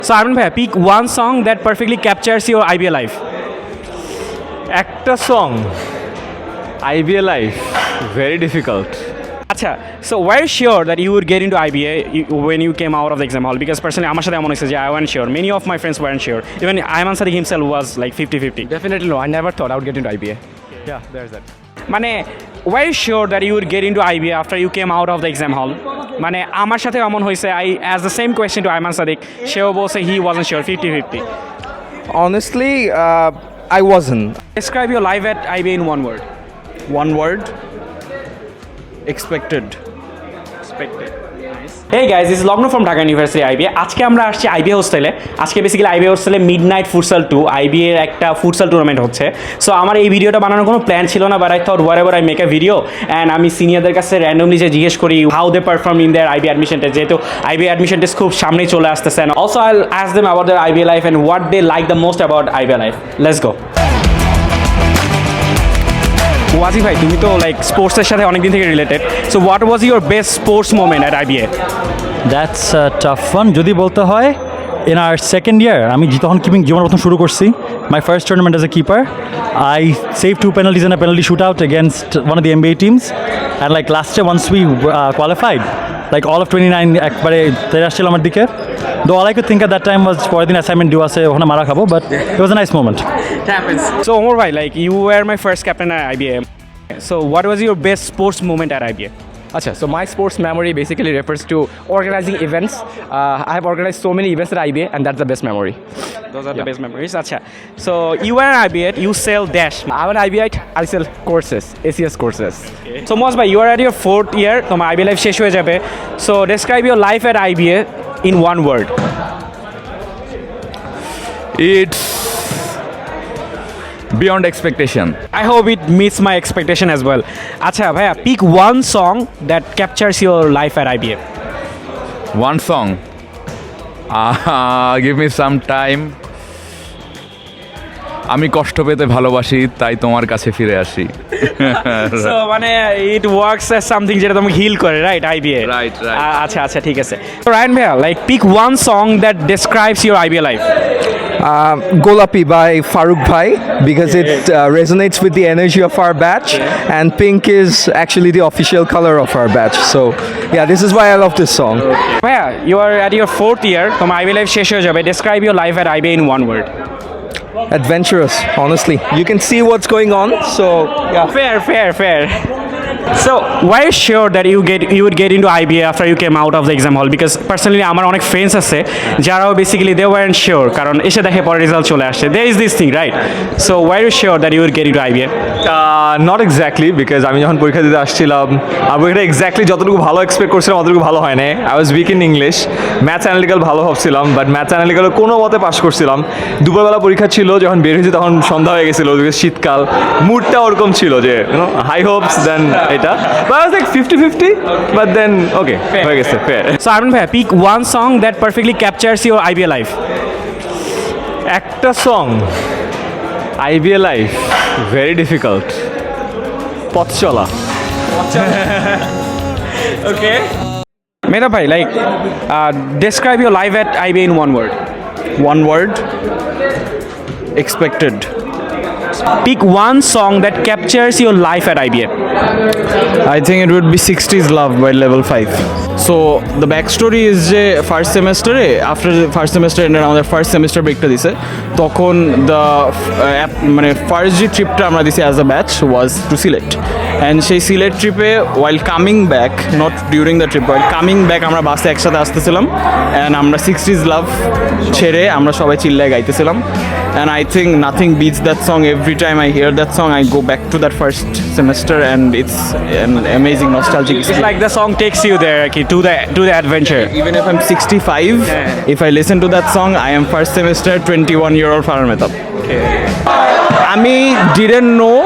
So Arman bhai, pick one song that perfectly captures your IBA life. একটা song IBA life, very difficult. Acha, so were you sure that you would get into IBA when you came out of the exam hall? Because personally, আমার সাথে এমন হয়েছে যে I wasn't sure. Many of my friends weren't sure. Even Ayman Sadiq himself was like 50-50. Definitely no. I never thought I would get into IBA. Yeah, there's that. মানে were you sure that you would get into IBA after you came out of the exam hall? মানে আমার সাথে এমন হয়েছে I asked the same question to Ayman Sadiq. সেও বলছে he wasn't sure, 50-50. Honestly, I wasn't. Describe your life at IBA in one word. One word. Expected. Hey guys, this is Logno from Dhaka University IBA. আজকে আমরা আসছি IBA হোস্টেলে। আজকে basically IBA হোস্টেলে midnight futsal 2 IBA এর একটা futsal tournament হচ্ছে। So আমার এই ভিডিওটা বানানোর কোনো প্ল্যান ছিল না, but I thought whatever I make a video and আমি সিনিয়রদের কাছে র্যান্ডমলি যে জিজ্ঞেস করি how they perform in their IBA admission test, যেহেতু IBA অ্যাডমিশন টেস্ট খুব সামনেই চলে আসতেছে। And also I will ask them about their IBA life and what they like the most about IBA life. Let's go. Wazi ভাই, তুমি তো like স্পোর্টসের সাথে অনেকদিন থেকে related, so what was your best sports moment at IBA? That's tough one. যদি বলতে হয় ইন আর সেকেন্ড ইয়ার, আমি তখন কিপিং জীবন প্রথম শুরু করছি। My first tournament as a keeper, I save 2 penalties in a penalty shootout against one of the NBA teams, and like last year once we qualified, like all of 29 একবারে তেরে আসছিল আমার দিকে। Though all I could think at that time was পরের দিন assignment due আছে, ওখানে মারা খাবো, but it was a nice moment. It happens. So Omar bhai, like you were my first captain at IBA. So what was your best sports moment at IBA? Acha, so my sports memory basically refers to organizing events. I have organized so many events at IBA, and that's the best memory. Those are the best memories. Acha. So you were an IBA, you sell dash. I'm an IBA. I sell courses, ACS courses. So Moaz bhai, you are at your 4th year. তোমার IBA life শেষ হয়ে যাবে. So describe your life at IBA in one word. It's beyond expectation. I hope it meets my expectation as well. Acha bhaiya, pick one song that captures your life at IBA. One song. Give me some time. আমি কষ্ট পেতে ভালোবাসি, তাই তোমার কাছে ফিরে আসি। So মানে it works as something যেটা তোমাকে হিল করে, রাইট? IBA. Right. আচ্ছা আচ্ছা, ঠিক আছে। So Ryan bhaiya, like pick one song that describes your IBA life. Golapi by Farooq Bhai, because it resonates with the energy of our batch, and pink is actually the official color of our batch. So yeah, this is why I love this song. Bhaiya, you are at your 4th year. তোমার IBA life শেষ হয়ে যাবে. Describe your life at IBA in one word. Adventurous, honestly. You can see what's going on, so yeah. Fair. So were you sure that you would get into IBA after you came out of the exam hall? Because personally আমার অনেক friends আছে যারাও basically they weren't sure, কারণ এসে দেখে পরে result চলে আসছে। There is this thing, right? So were you sure that you would get into IBA? Not exactly, because আমি যখন পরীক্ষা দিতে আসছিলাম আমি এটা এক্স্যাক্টলি যতটুকু ভালো এক্সপেক্ট করছিলাম অতটুকু ভালো হয় না। I was weak in English, maths analytical ভালো ভাবছিলাম, বাট ম্যাথস অ্যানালিটিক্যাল কোনো মতে পাস করছিলাম। দুপুরবেলা পরীক্ষা ছিল, যখন বের হয়েছি তখন সন্ধ্যা হয়ে গেছিলো, শীতকাল, মুডটা ওরকম ছিল যে হাই হোপস দেন এটা, but I was like 50-50, but then okay হয়ে গেছে, fair. So Arman bhaiya, pick one song that perfectly captures your IBA life. একটা song IBA life, very difficult. পথ চলা। Okay. Mehta bhai, like describe your life at IBA in one word. One word. Expected. Pick one song that captures your life at IBA. I think it would be 60s Love by Level 5. So the backstory is যে first সেমেস্টারে after first semester end আমাদের first semester ব্রেকটা দিছে, তখন the মানে first যে ট্রিপটা আমরা দিছি as a batch was to Sylhet, and সেই সিলেট ট্রিপে while coming back, not during the trip, while coming back আমরা বাসে একসাথে আসতেছিলাম, অ্যান্ড আমরা 60s Love ছেড়ে আমরা সবাই চিল্লায় গাইতেছিলাম, and I think nothing beats that song. Every time I hear that song I go back to that first semester, and it's an amazing nostalgic It's experience. like the song takes you there, okay, to the adventure. Even if I'm 65, if I listen to that song, I am first semester 21-year-old Farhan Mehtab. আমি didn't know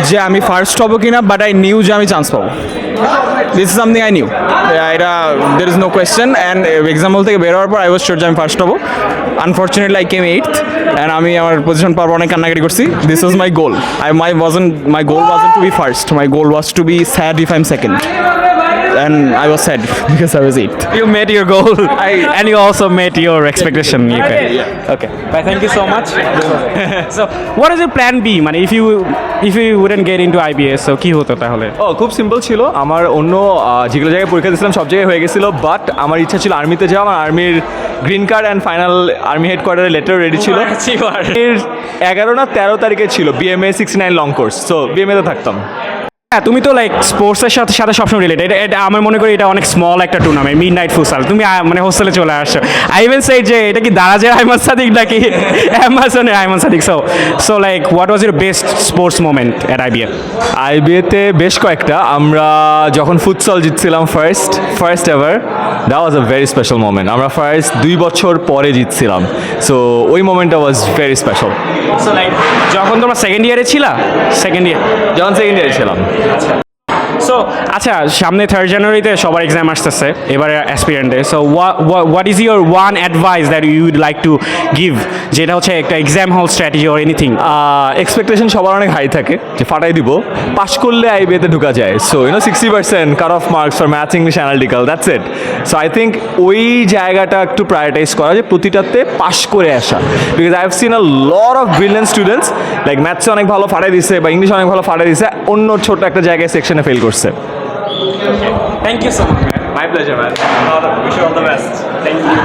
যে আমি first হব কিনা, but I knew যে আমি chance পাবো। This is something I knew, এটা there is no question, and exam hall থেকে বের হওয়ার পর আই ওয়াজ শিওর যে আমি ফার্স্ট হবো। Unfortunately I came 8th, and আমি আমার পজিশন পাওয়ার অনেক কান্নাকাটি করছি। This was my goal. My goal wasn't to be first, my goal was to be sad if I am second. and I was sad because I was 8th. You met your goal and you also met your expectation. Okay. Bye, thank you so much. So what is your plan B? মানে if you wouldn't get into IBA, so কি হতো তাহলে? ও খুব simple ছিল, আমার অন্য যেগুলো জায়গায় পরীক্ষা দিয়েছিলাম সব জায়গায় হয়ে গেছিলো, বাট আমার ইচ্ছা ছিল আর্মিতে যাওয়া। আমার আর্মির green card and final army হেডকোয়ার্টারের লেটার রেডি ছিল। এর 11 না 13 তারিখে ছিল BMA 69 লং কোর্স, সো BMA-তে থাকতাম। হ্যাঁ, তুমি তো লাইক স্পোর্টসের সাথে সাথে সবসময় রিলেটেড। এটা আমার মনে করি এটা অনেক স্মল একটা টুর্নামেন্ট, মিড নাইট ফুটসাল। তুমি মানে হোস্টেলে চলে আসছো। আই উইল সে যে এটা কি দারাজের আহমদ সাদিক নাকি অ্যামাজনের Ahmed Sadiq? So like what was your best sports moment at IBA? IBA-তে বেশ কয়েকটা। আমরা যখন ফুটসল জিতছিলাম first ever, that was a very special moment. আমরা ফার্স্ট 2 বছর পরে জিতছিলাম, সো ওই মোমেন্টটা was very special. So like যখন তোমরা সেকেন্ড ইয়ারে ছিলা, যখন সেকেন্ড ইয়ারে ছিলাম। সো আচ্ছা, সামনে 3rd জানুয়ারিতে সবার এক্সাম আসতেছে, এবারে অ্যাসপিরেন্টে। So what is your one advice that you would like to give, যেটা হচ্ছে একটা এক্সাম হল স্ট্র্যাটেজি অর এনিথিং? এক্সপেকটেশন সবার অনেক হাই থাকে যে ফাটাই দিব, পাশ করলে IBA-তে ঢুকা যায়। So 60% cut off marks for maths, English, analytical, that's it. So I think ওই জায়গাটা একটু প্রায়োরিটাইজ করা, যে প্রতিটাতে পাশ করে আসা। Because I have seen a lot of brilliant students like ম্যাথসে অনেক ভালো ফাটাই দিছে বা ইংলিশে অনেক ভালো ফাটাই দিছে, অন্য ছোট একটা জায়গায় সেকশনে ফেল করছে। Thank you so much. My pleasure man, wish you all the best. Thank you.